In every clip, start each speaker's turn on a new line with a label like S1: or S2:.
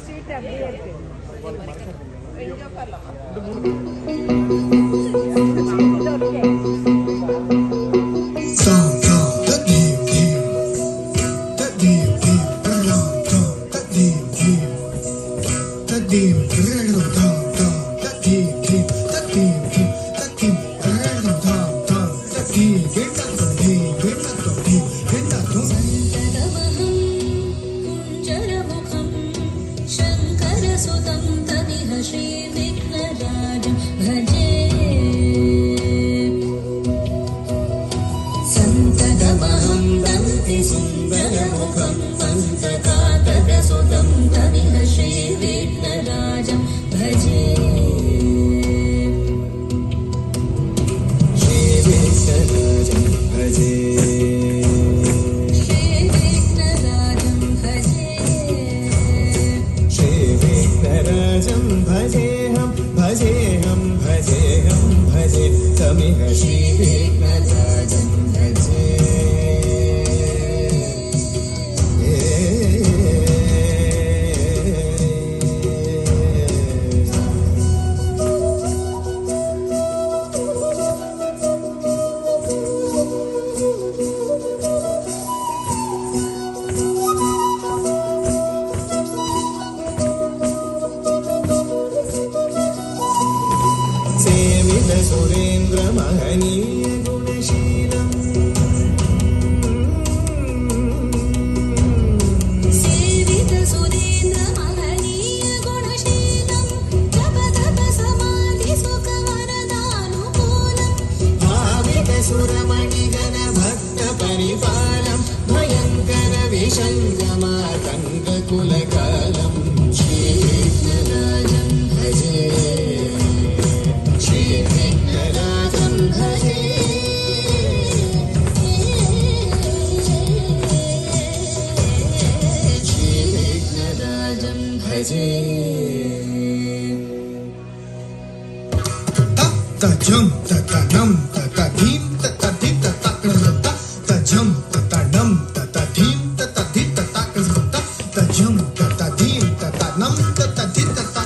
S1: Seat அப்படியே இருக்கு.
S2: सुरेंद्र महनीय गुणशीलम सेवित सुरेंद्र महनीय गुणशीलम जप तप समाधि सुख वरदानुकूलम भावित सुरमणिगण भक्त परिपालम भयंकर विषंगमातंग कुलकालम श्री विघ्नराजं भजे
S3: Jum ta ta num ta ta dim ta ta dim ta ta ta ta jum ta ta num ta ta dim ta ta dim ta ta ta jum ta ta dim ta ta num ta ta dim ta ta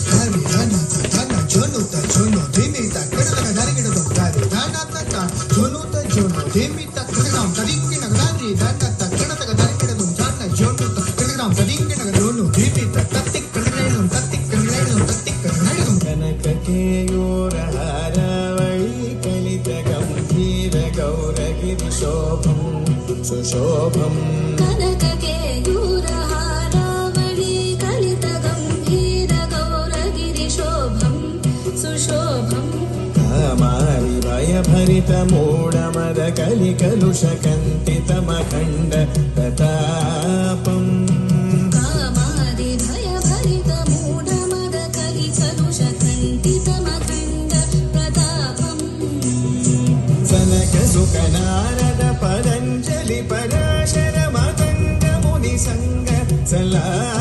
S3: hari hana ta na jono ta jono dimi ta kada dari kada to dari dana ta ta jono ta jono dimi ta kada nam dari ki na dari dana ta kada ta dari kada to dana jono ta kada nam dari ki na jono dimi ta tatik kada no tatik kada no tatik kada no
S2: kanaka ke Shobham सुशोभम कनक केयूरहारावळी कलित गंभीर गौरगिरि शोभम सुशोभम कामारि भय भरित मूढमद कलि कलुष कंटित मखंड प्रतापम कामारि भय भरित मूढमद कलि कलुष कंटित मखंड प्रतापम सनक सुकनारद पतंजलि पराशर मतंग मुनि संग सला